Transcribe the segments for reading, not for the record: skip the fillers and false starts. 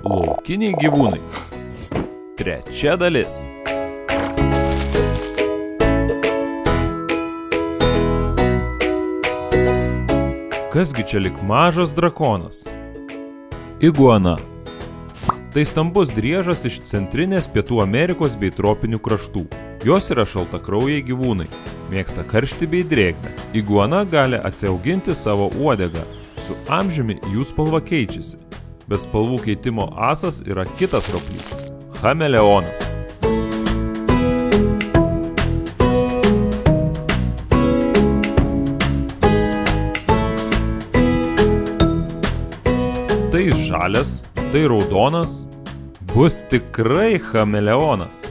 Laukiniai gyvūnai. Trečia dalis. Kasgi čia lik mažas drakonas? Iguana. Tai stambus driežas iš centrinės Pietų Amerikos bei tropinių kraštų. Jos yra šaltakraujai gyvūnai. Mėgsta karštį bei drėgmę. Iguana gali atsiauginti savo uodegą. Su amžiumi jų spalva keičiasi. Bet spalvų keitimo asas yra kitas roplys – chameleonas. Tai žalias, tai raudonas, bus tikrai chameleonas.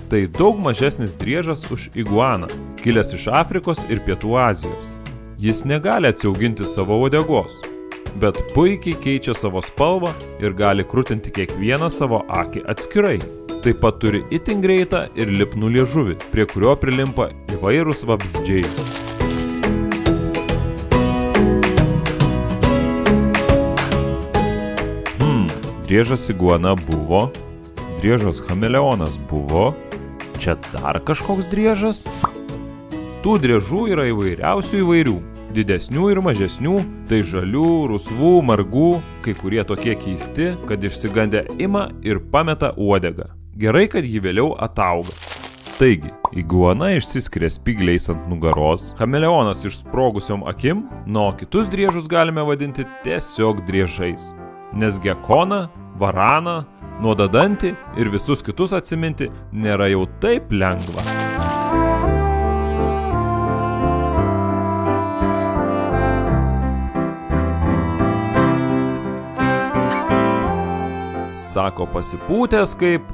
Tai daug mažesnis driežas už iguaną, kilęs iš Afrikos ir Pietų Azijos. Jis negali atsiauginti savo uodegos, bet puikiai keičia savo spalvą ir gali krutinti kiekvieną savo akį atskirai. Taip pat turi itin greitą ir lipnų liežuvį, prie kurio prilimpa įvairūs vabzdžiai. Driežas iguana buvo, driežas chameleonas buvo, čia dar kažkoks driežas? Tų driežų yra įvairių, didesnių ir mažesnių, tai žalių, rusvų, margų, kai kurie tokie keisti, kad išsigandę ima ir pameta uodegą. Gerai, kad jį vėliau atauga. Taigi, iguana išsiskiria spygliais ant nugaros, chameleonas išsprogusiom akim, o kitus driežus galime vadinti tiesiog driežais. Nes gekoną, varaną, nuodadantį ir visus kitus atsiminti nėra jau taip lengva. Sako pasipūtęs kaip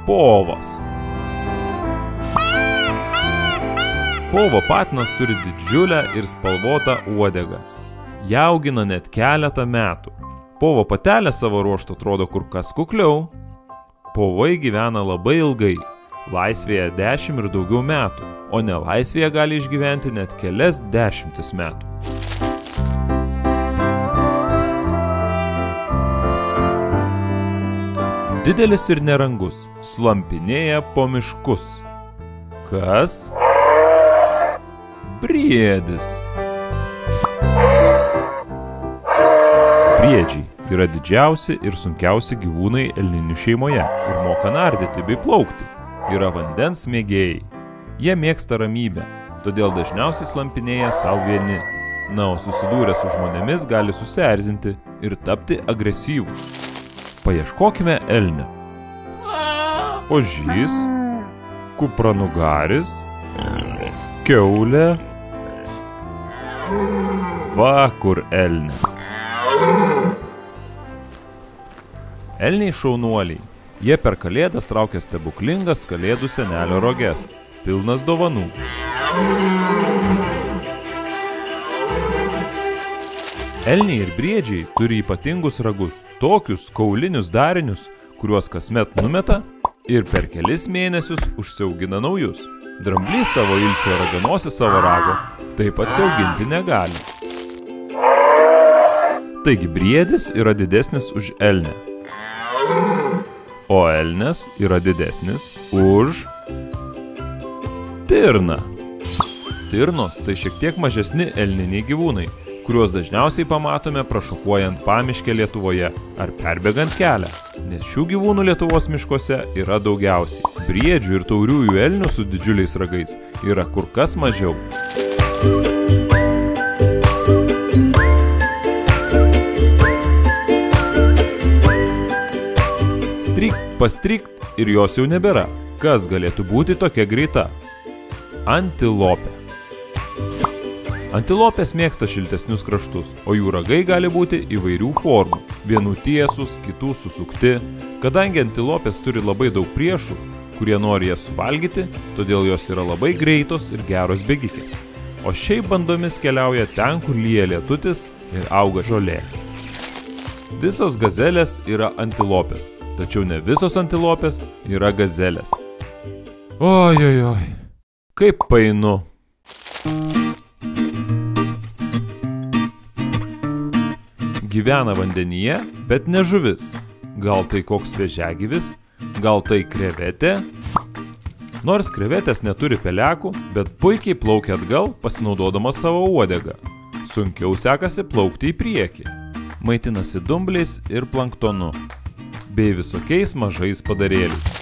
povas. Povo patinas turi didžiulę ir spalvotą uodegą. Ją augina net keletą metų. Povo patelė savo ruožtu atrodo kur kas kukliau. Povai gyvena labai ilgai, laisvėje 10 ir daugiau metų, o nelaisvėje gali išgyventi net kelias dešimtis metų. Didelis ir nerangus, slampinėja po miškus. Kas? Briedis. Briedžiai yra didžiausi ir sunkiausi gyvūnai elninių šeimoje ir moka nardyti bei plaukti. Yra vandens mėgėjai. Jie mėgsta ramybę, todėl dažniausiai slampinėja savo vieni. O susidūrę su žmonėmis gali susierzinti ir tapti agresyvūs. Paieškokime elnio. Ožys, kupranugaris, kiaulė. Va kur elnis. Elniai šaunuoliai. Jie per kalėdas traukia stebuklingas kalėdų senelio roges, pilnas dovanų. Elniai ir briedžiai turi ypatingus ragus, tokius kaulinius darinius, kuriuos kasmet numeta ir per kelis mėnesius užsiaugina naujus. Dramblys savo ilčio raganosi savo rago, taip atsiauginti negali. Taigi briedis yra didesnis už elnę, o elnias yra didesnis už stirną. Stirnos tai šiek tiek mažesni elniniai gyvūnai, kuriuos dažniausiai pamatome prašokuojant pamiškę Lietuvoje ar perbėgant kelią, nes šių gyvūnų Lietuvos miškuose yra daugiausiai. Briedžių ir tauriųjų elnių su didžiuliais ragais yra kur kas mažiau. Pastrykt ir jos jau nebėra. Kas galėtų būti tokia greita? Antilopė. Antilopės mėgsta šiltesnius kraštus, o jų ragai gali būti įvairių formų. Vienų tiesūs, kitų susukti. Kadangi antilopės turi labai daug priešų, kurie nori jas suvalgyti, todėl jos yra labai greitos ir geros bėgikės. O šiaip bandomis keliauja ten, kur lyja lietutis ir auga žolė. Visos gazelės yra antilopės. Tačiau ne visos antilopės yra gazelės. Ojojoj, kaip painu. Gyvena vandenyje, bet ne žuvis. Gal tai koks vėžiagyvis, gal tai krevetė. Nors krevetės neturi pelekų, bet puikiai plaukia atgal, pasinaudodama savo uodegą. Sunkiau sekasi plaukti į priekį. Maitinasi dumbliais ir planktonu, bei visokiais mažais padarėliais.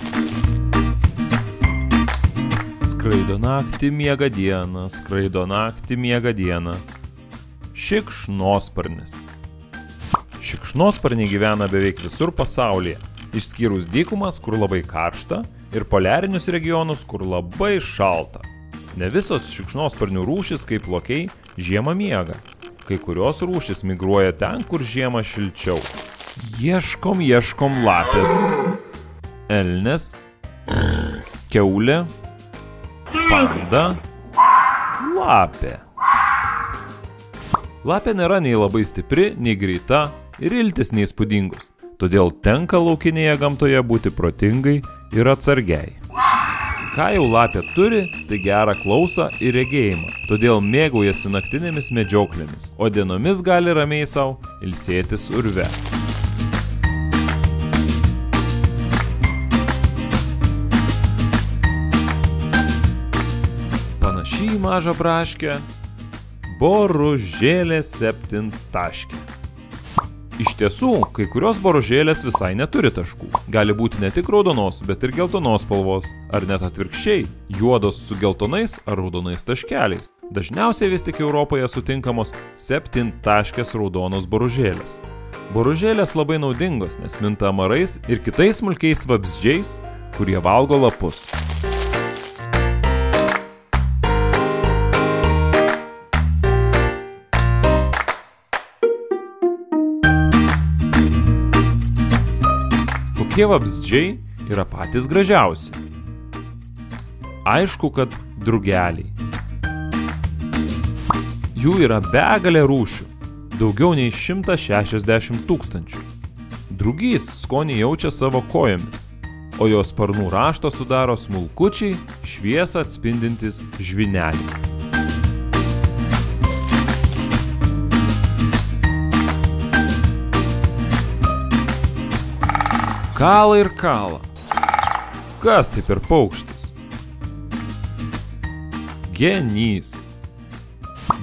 Skraido naktį, miega dieną, skraido naktį, miega dieną. Šikšnosparnis. Šikšnosparniai gyvena beveik visur pasaulyje, išskyrus dykumas, kur labai karšta, ir poliarinius regionus, kur labai šalta. Ne visos šikšnosparnių rūšys, kaip lokiai, žiemą miega. Kai kurios rūšys migruoja ten, kur žiemą šilčiau. Ieškom lapės. Elnias, kiaulė, panda, lapė. Lapė nėra nei labai stipri, nei greita ir iltis neįspūdingus. Todėl tenka laukinėje gamtoje būti protingai ir atsargiai. Ką jau lapė turi, tai gerą klausą ir regėjimą. Todėl mėgaujasi naktinėmis medžioklėmis, o dienomis gali ramiai sau ilsėtis urve. Panašiai į mažą braškę boružėlė septintaškė. Iš tiesų, kai kurios boružėlės visai neturi taškų. Gali būti ne tik raudonos, bet ir geltonos spalvos, ar net atvirkščiai, juodos su geltonais ar raudonais taškeliais. Dažniausiai vis tik Europoje sutinkamos septintaškės raudonos boružėlės. Boružėlės labai naudingos, nes minta amarais ir kitais smulkiais vabzdžiais, kurie valgo lapus. Kokie vabzdžiai yra patys gražiausi? Aišku, kad drugeliai. Jų yra begalė rūšių, daugiau nei 160 000. Drugys skonį jaučia savo kojomis, o jo sparnų raštą sudaro smulkučiai, šviesą atspindintys žvyneliai. Kala ir kala. Kas tai per paukštis? Genys.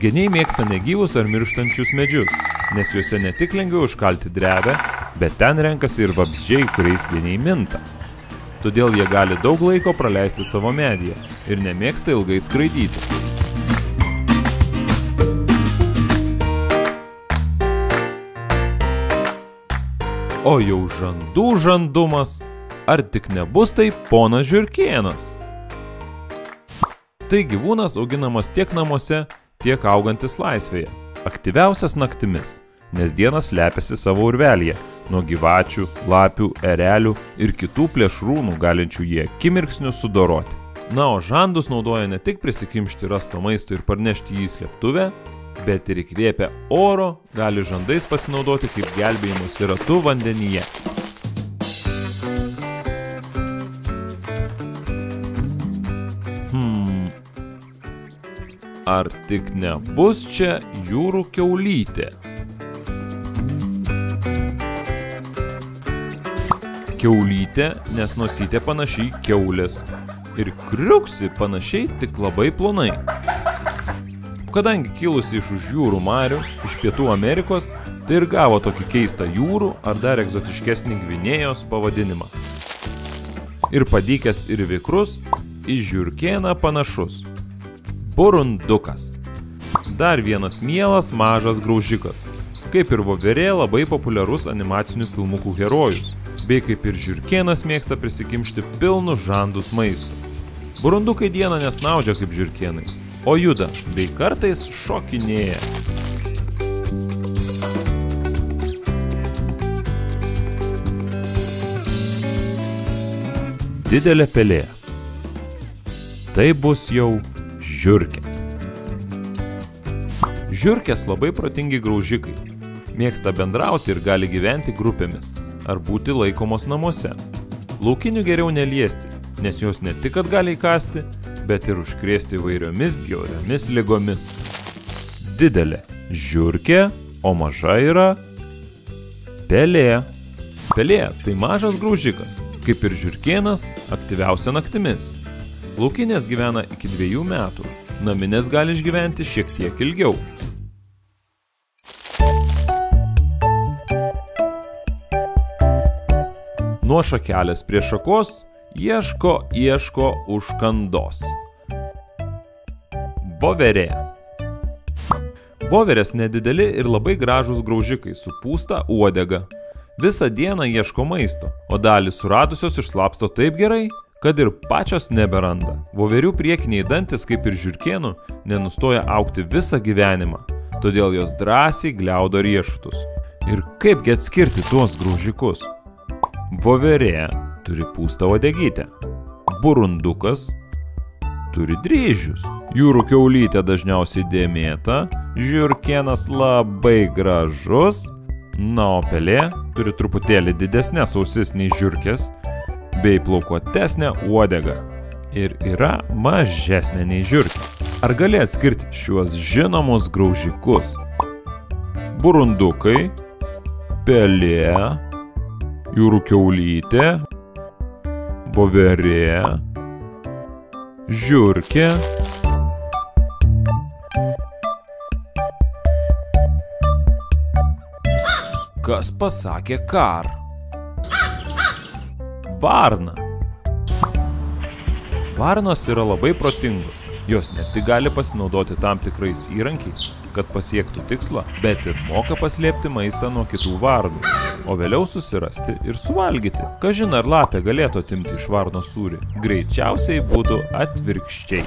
Geniai mėgsta negyvus ar mirštančius medžius, nes juose ne tik lengviau užkalti drevę, bet ten renkasi ir vabzdžiai, kuriais geniai minta. Todėl jie gali daug laiko praleisti savo medyje ir nemėgsta ilgai skraidyti. O jau žandų žandumas, ar tik nebus tai ponas žiurkėnas? Tai gyvūnas auginamas tiek namuose, tiek augantis laisvėje, aktyviausias naktimis, nes dieną slepiasi savo urvelyje, nuo gyvačių, lapių, erelių ir kitų plėšrūnų galinčių jie akimirksniu sudoroti. Na, o žandus naudoja ne tik prisikimšti rasto maisto ir parnešti jį į slėptuvę, bet ir įkvėpę oro gali žandais pasinaudoti kaip gelbėjimosi ratu vandenyje. Ar tik nebus čia jūrų kiaulytė? Kiaulytė, nes nosytė panašiai kiaulės ir kriuksi panašiai tik labai plonai. Kadangi kilusi iš už jūrų marių, iš Pietų Amerikos, tai ir gavo tokį keistą jūrų ar dar egzotiškesnį Gvinėjos pavadinimą. Ir padykęs ir vikrus, į žiurkėną panašus. Burundukas. Dar vienas mielas mažas graužikas. Kaip ir voverė labai populiarus animacinių filmukų herojus, bei kaip ir žiurkėnas mėgsta prisikimšti pilnus žandus maisto. Burundukai dieną nesnaudžia kaip žiurkėnai, o juda, bei kartais šokinėja. Didelė pelė. Tai bus jau žiurkė. Žiurkės labai protingi graužikai. Mėgsta bendrauti ir gali gyventi grupėmis, ar būti laikomos namuose. Laukinių geriau neliesti, nes jos ne tik kad gali įkasti, bet ir užkrėsti įvairiomis bjauriomis ligomis. Didelė žiurkė, o maža yra Pelė. Pelė tai mažas graužikas, kaip ir žiurkėnas, aktyviausia naktimis. Laukinės gyvena iki 2 metų, naminės gali išgyventi šiek tiek ilgiau. Nuo šakelės prie šakos ieško užkandos. Voverė. Voverės nedideli ir labai gražūs graužikai su pūsta uodega. Visą dieną ieško maisto, o dalį suradusios išslapsto taip gerai, kad ir pačios neberanda. Voverių priekiniai dantis, kaip ir žiurkėnų, nenustoja augti visą gyvenimą, todėl jos drąsiai gliaudo riešutus. Ir kaipgi atskirti tuos graužikus? Voverė turi pūstą uodegytę. Burundukas turi dryžius. Jūrų kiaulytė dažniausiai dėmėta, žiurkėnas labai gražus, na, o pelė turi truputėlį didesnės ausis nei žiurkės, bei plaukuotesnę uodegą ir yra mažesnė nei žiurkė. Ar gali atskirti šiuos žinomus graužikus? Burundukai, pelė, jūrų kiaulytė, voverė, žiurkė. Kas pasakė kar? Varna. Varnos yra labai protingos. Jos ne tik gali pasinaudoti tam tikrais įrankiais, kad pasiektų tikslą, bet ir moka paslėpti maistą nuo kitų varnų, o vėliau susirasti ir suvalgyti. Kažin ar lapė galėtų atimti iš varnos sūrį? Greičiausiai būtų atvirkščiai.